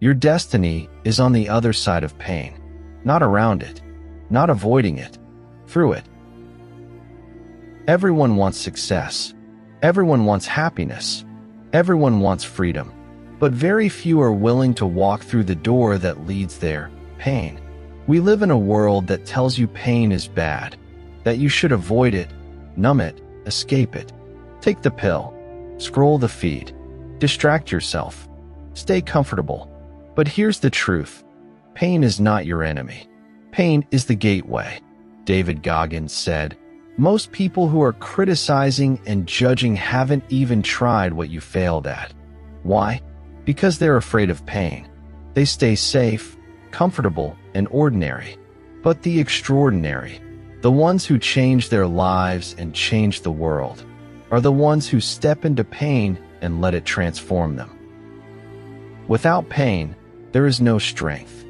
Your destiny is on the other side of pain, not around it, not avoiding it, through it. Everyone wants success. Everyone wants happiness. Everyone wants freedom. But very few are willing to walk through the door that leads there, pain. We live in a world that tells you pain is bad, that you should avoid it, numb it, escape it. Take the pill, scroll the feed, distract yourself, stay comfortable. But here's the truth. Pain is not your enemy. Pain is the gateway. David Goggins said, "Most people who are criticizing and judging haven't even tried what you failed at." Why? Because they're afraid of pain. They stay safe, comfortable, and ordinary. But the extraordinary, the ones who change their lives and change the world, are the ones who step into pain and let it transform them. Without pain, there is no strength.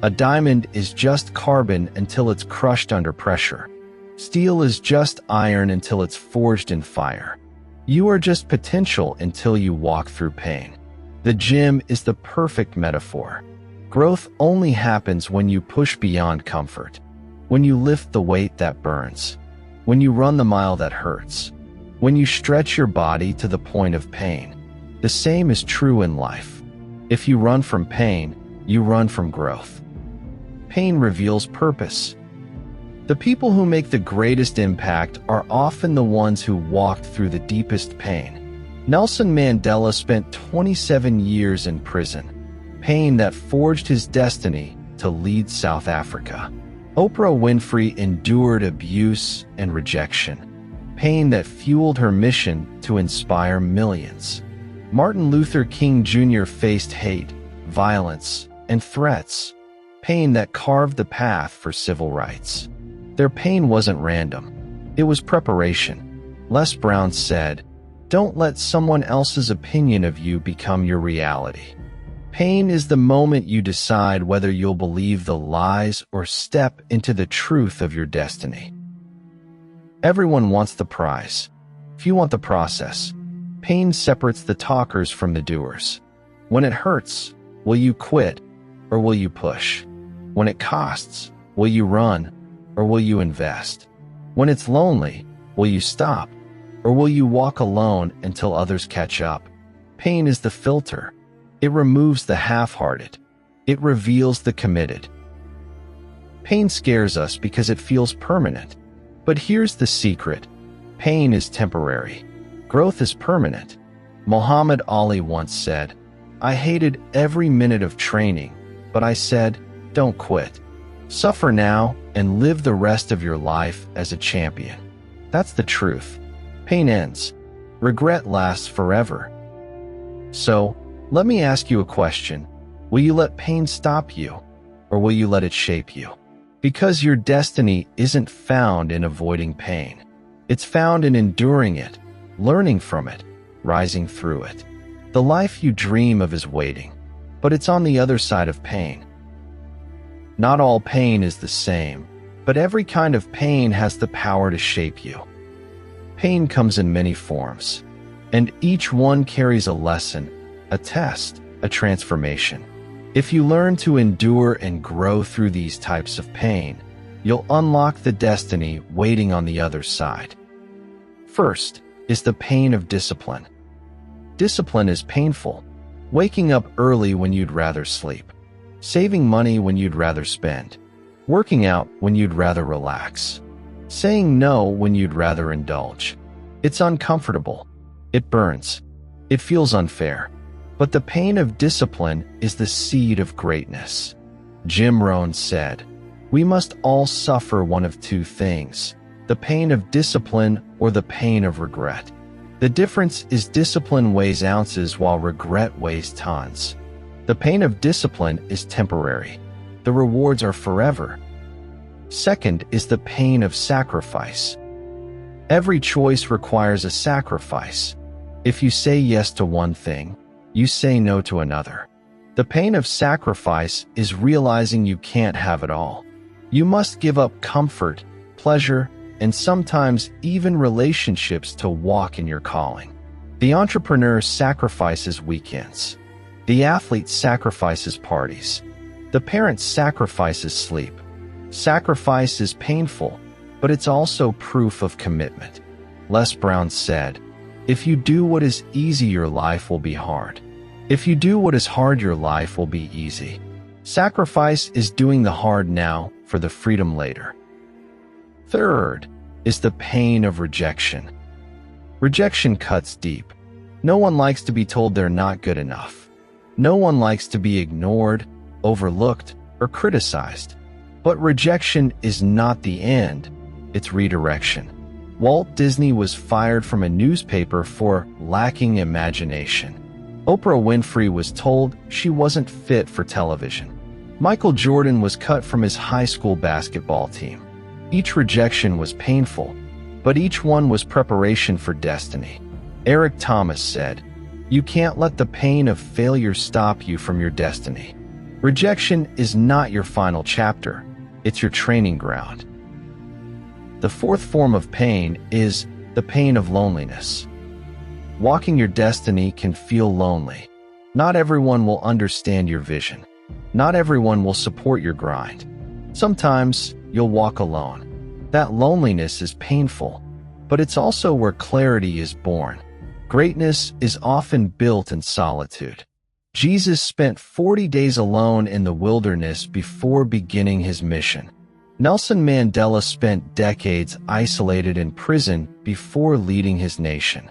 A diamond is just carbon until it's crushed under pressure. Steel is just iron until it's forged in fire. You are just potential until you walk through pain. The gym is the perfect metaphor. Growth only happens when you push beyond comfort, when you lift the weight that burns, when you run the mile that hurts, when you stretch your body to the point of pain. The same is true in life. If you run from pain, you run from growth. Pain reveals purpose. The people who make the greatest impact are often the ones who walked through the deepest pain. Nelson Mandela spent 27 years in prison, pain that forged his destiny to lead South Africa. Oprah Winfrey endured abuse and rejection, pain that fueled her mission to inspire millions. Martin Luther King Jr. faced hate, violence, and threats, pain that carved the path for civil rights. Their pain wasn't random. It was preparation. Les Brown said, "Don't let someone else's opinion of you become your reality." Pain is the moment you decide whether you'll believe the lies or step into the truth of your destiny. Everyone wants the prize. Few want the process. Pain separates the talkers from the doers. When it hurts, will you quit or will you push? When it costs, will you run or will you invest? When it's lonely, will you stop or will you walk alone until others catch up? Pain is the filter. It removes the half-hearted. It reveals the committed. Pain scares us because it feels permanent. But here's the secret. Pain is temporary. Growth is permanent. Muhammad Ali once said, "I hated every minute of training, but I said, don't quit. Suffer now and live the rest of your life as a champion." That's the truth. Pain ends. Regret lasts forever. So, let me ask you a question. Will you let pain stop you, or will you let it shape you? Because your destiny isn't found in avoiding pain. It's found in enduring it, learning from it, rising through it. The life you dream of is waiting, but it's on the other side of pain. Not all pain is the same, but every kind of pain has the power to shape you. Pain comes in many forms, and each one carries a lesson, a test, a transformation. If you learn to endure and grow through these types of pain, you'll unlock the destiny waiting on the other side. First is the pain of discipline. Discipline is painful. Waking up early when you'd rather sleep. Saving money when you'd rather spend. Working out when you'd rather relax. Saying no when you'd rather indulge. It's uncomfortable. It burns. It feels unfair. But the pain of discipline is the seed of greatness. Jim Rohn said, "We must all suffer one of two things, the pain of discipline or the pain of regret. The difference is discipline weighs ounces while regret weighs tons. The pain of discipline is temporary. The rewards are forever." Second is the pain of sacrifice. Every choice requires a sacrifice. If you say yes to one thing, you say no to another. The pain of sacrifice is realizing you can't have it all. You must give up comfort, pleasure, and sometimes even relationships to walk in your calling. The entrepreneur sacrifices weekends. The athlete sacrifices parties. The parent sacrifices sleep. Sacrifice is painful, but it's also proof of commitment. Les Brown said, "If you do what is easy, your life will be hard. If you do what is hard, your life will be easy." Sacrifice is doing the hard now for the freedom later. Third is the pain of rejection. Rejection cuts deep. No one likes to be told they're not good enough. No one likes to be ignored, overlooked, or criticized. But rejection is not the end, it's redirection. Walt Disney was fired from a newspaper for lacking imagination. Oprah Winfrey was told she wasn't fit for television. Michael Jordan was cut from his high school basketball team. Each rejection was painful, but each one was preparation for destiny. Eric Thomas said, "You can't let the pain of failure stop you from your destiny." Rejection is not your final chapter, it's your training ground. The fourth form of pain is the pain of loneliness. Walking your destiny can feel lonely. Not everyone will understand your vision. Not everyone will support your grind. Sometimes you'll walk alone. That loneliness is painful, but it's also where clarity is born. Greatness is often built in solitude. Jesus spent 40 days alone in the wilderness before beginning his mission. Nelson Mandela spent decades isolated in prison before leading his nation.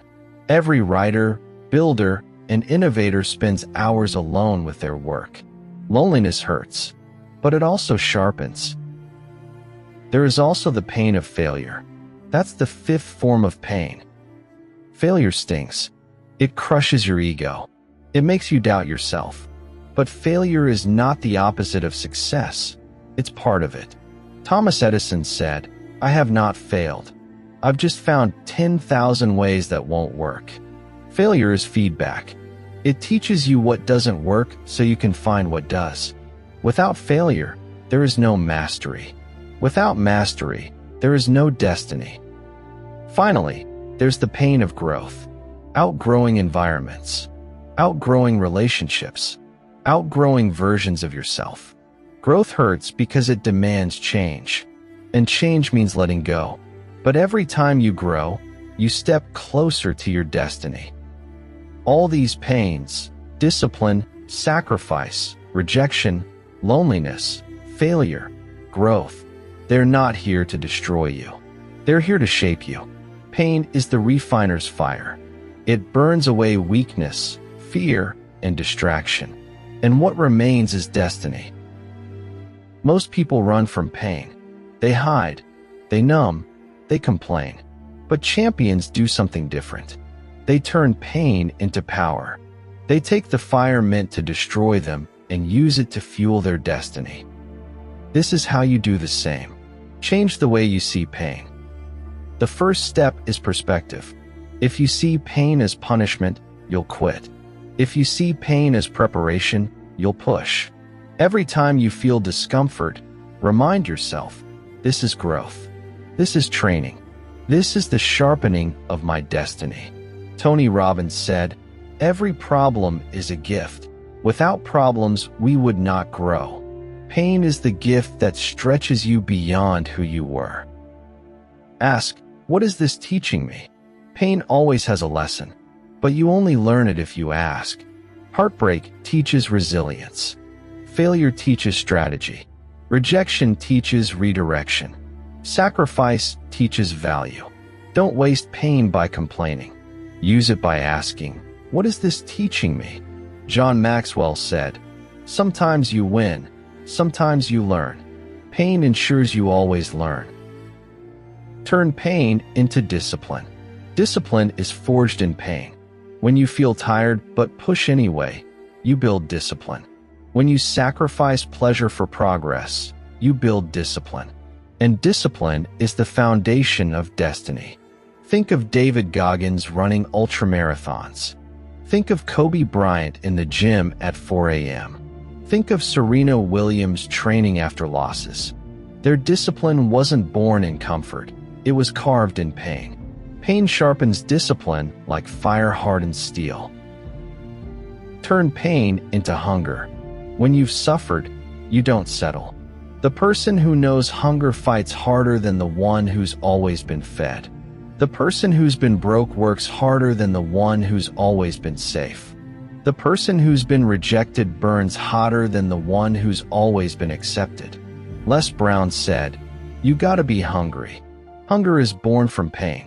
Every writer, builder, and innovator spends hours alone with their work. Loneliness hurts, but it also sharpens. There is also the pain of failure. That's the fifth form of pain. Failure stings. It crushes your ego. It makes you doubt yourself. But failure is not the opposite of success. It's part of it. Thomas Edison said, "I have not failed. I've just found 10,000 ways that won't work." Failure is feedback. It teaches you what doesn't work so you can find what does. Without failure, there is no mastery. Without mastery, there is no destiny. Finally, there's the pain of growth. Outgrowing environments. Outgrowing relationships. Outgrowing versions of yourself. Growth hurts because it demands change. And change means letting go. But every time you grow, you step closer to your destiny. All these pains, discipline, sacrifice, rejection, loneliness, failure, growth, they're not here to destroy you. They're here to shape you. Pain is the refiner's fire. It burns away weakness, fear, and distraction. And what remains is destiny. Most people run from pain. They hide. They numb. They complain. But champions do something different. They turn pain into power. They take the fire meant to destroy them and use it to fuel their destiny. This is how you do the same. Change the way you see pain. The first step is perspective. If you see pain as punishment, you'll quit. If you see pain as preparation, you'll push. Every time you feel discomfort, remind yourself, this is growth. This is training. This is the sharpening of my destiny. Tony Robbins said, "Every problem is a gift. Without problems, we would not grow. Pain is the gift that stretches you beyond who you were." Ask, what is this teaching me? Pain always has a lesson, but you only learn it if you ask. Heartbreak teaches resilience. Failure teaches strategy. Rejection teaches redirection. Sacrifice teaches value. Don't waste pain by complaining. Use it by asking, what is this teaching me? John Maxwell said, "Sometimes you win, sometimes you learn. Pain ensures you always learn." Turn pain into discipline. Discipline is forged in pain. When you feel tired but push anyway, you build discipline. When you sacrifice pleasure for progress, you build discipline. And discipline is the foundation of destiny. Think of David Goggins running ultramarathons. Think of Kobe Bryant in the gym at 4 a.m. Think of Serena Williams training after losses. Their discipline wasn't born in comfort, it was carved in pain. Pain sharpens discipline like fire hardens steel. Turn pain into hunger. When you've suffered, you don't settle. The person who knows hunger fights harder than the one who's always been fed. The person who's been broke works harder than the one who's always been safe. The person who's been rejected burns hotter than the one who's always been accepted. Les Brown said, "You gotta be hungry. Hunger is born from pain.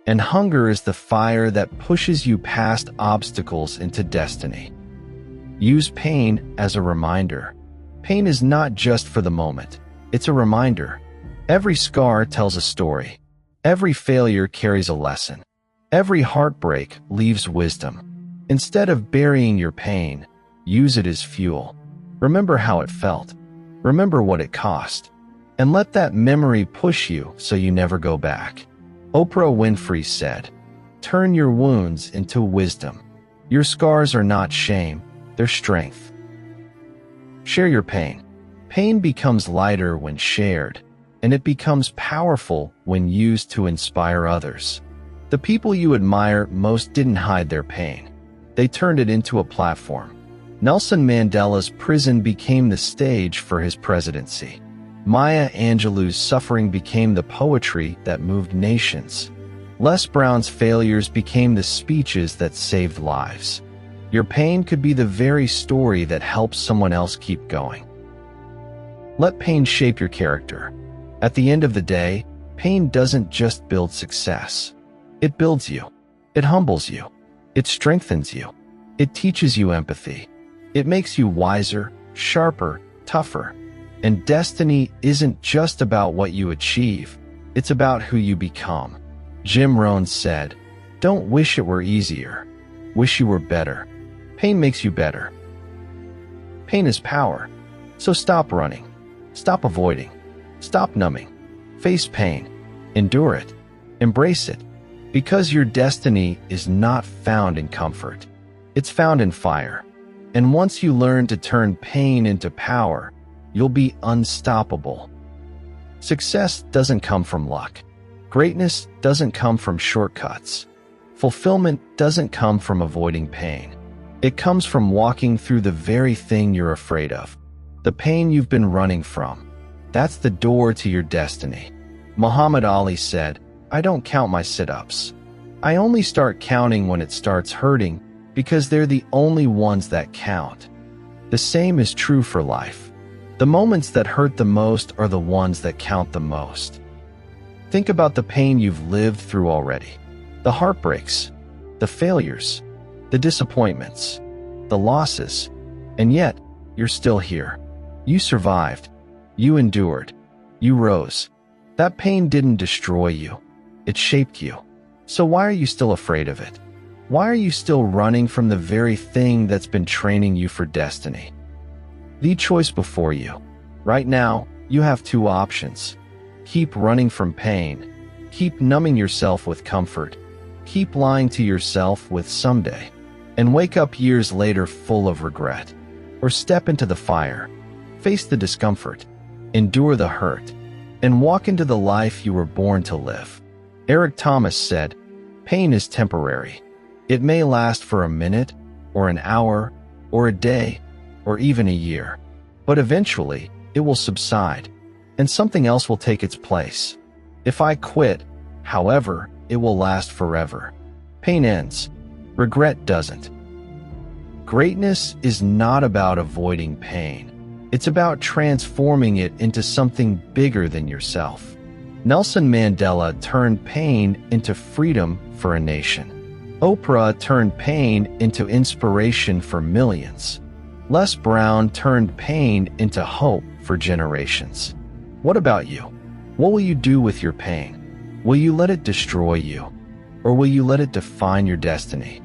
And hunger is the fire that pushes you past obstacles into destiny." Use pain as a reminder. Pain is not just for the moment. It's a reminder. Every scar tells a story. Every failure carries a lesson. Every heartbreak leaves wisdom. Instead of burying your pain, use it as fuel. Remember how it felt. Remember what it cost. And let that memory push you so you never go back. Oprah Winfrey said, "Turn your wounds into wisdom. Your scars are not shame, they're strength." Share your pain. Pain becomes lighter when shared, and it becomes powerful when used to inspire others. The people you admire most didn't hide their pain. They turned it into a platform. Nelson Mandela's prison became the stage for his presidency. Maya Angelou's suffering became the poetry that moved nations. Les Brown's failures became the speeches that saved lives. Your pain could be the very story that helps someone else keep going. Let pain shape your character. At the end of the day, pain doesn't just build success. It builds you. It humbles you. It strengthens you. It teaches you empathy. It makes you wiser, sharper, tougher. And destiny isn't just about what you achieve. It's about who you become. Jim Rohn said, "Don't wish it were easier. Wish you were better." Pain makes you better. Pain is power. So stop running. Stop avoiding. Stop numbing. Face pain. Endure it. Embrace it. Because your destiny is not found in comfort. It's found in fire. And once you learn to turn pain into power, you'll be unstoppable. Success doesn't come from luck. Greatness doesn't come from shortcuts. Fulfillment doesn't come from avoiding pain. It comes from walking through the very thing you're afraid of. The pain you've been running from. That's the door to your destiny. Muhammad Ali said, "I don't count my sit-ups. I only start counting when it starts hurting because they're the only ones that count." The same is true for life. The moments that hurt the most are the ones that count the most. Think about the pain you've lived through already. The heartbreaks, the failures, the disappointments, the losses, and yet you're still here. You survived. You endured. You rose. That pain didn't destroy you. It shaped you. So why are you still afraid of it? Why are you still running from the very thing that's been training you for destiny? The choice before you. Right now, you have two options. Keep running from pain. Keep numbing yourself with comfort. Keep lying to yourself with someday. And wake up years later full of regret. Or step into the fire. Face the discomfort. Endure the hurt. And walk into the life you were born to live. Eric Thomas said, "Pain is temporary. It may last for a minute, or an hour, or a day, or even a year. But eventually, it will subside, and something else will take its place. If I quit, however, it will last forever." Pain ends. Regret doesn't. Greatness is not about avoiding pain. It's about transforming it into something bigger than yourself. Nelson Mandela turned pain into freedom for a nation. Oprah turned pain into inspiration for millions. Les Brown turned pain into hope for generations. What about you? What will you do with your pain? Will you let it destroy you? Or will you let it define your destiny?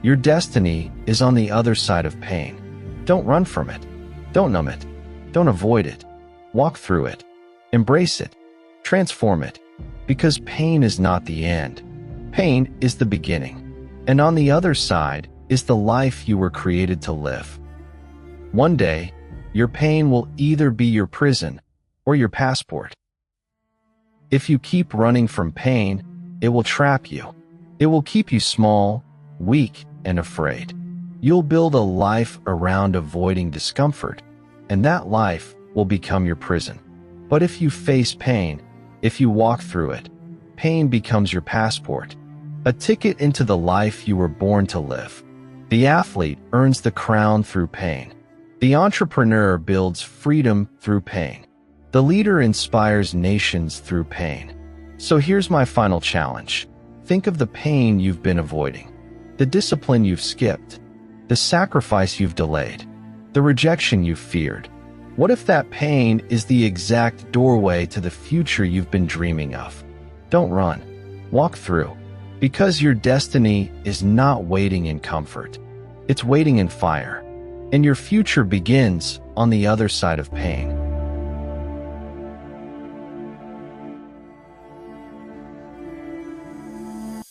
Your destiny is on the other side of pain. Don't run from it. Don't numb it. Don't avoid it. Walk through it. Embrace it. Transform it. Because pain is not the end. Pain is the beginning. And on the other side is the life you were created to live. One day, your pain will either be your prison or your passport. If you keep running from pain, it will trap you. It will keep you small, weak, and afraid. You'll build a life around avoiding discomfort, and that life will become your prison. But if you face pain, if you walk through it, pain becomes your passport, a ticket into the life you were born to live. The athlete earns the crown through pain. The entrepreneur builds freedom through pain. The leader inspires nations through pain. So here's my final challenge. Think of the pain you've been avoiding, the discipline you've skipped, the sacrifice you've delayed, the rejection you've feared. What if that pain is the exact doorway to the future you've been dreaming of? Don't run. Walk through. Because your destiny is not waiting in comfort. It's waiting in fire. And your future begins on the other side of pain.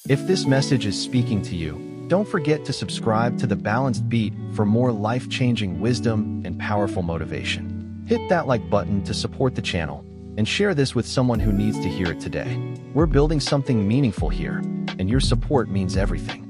If this message is speaking to you, don't forget to subscribe to The Balanced Beat for more life-changing wisdom and powerful motivation. Hit that like button to support the channel and share this with someone who needs to hear it today. We're building something meaningful here, and your support means everything.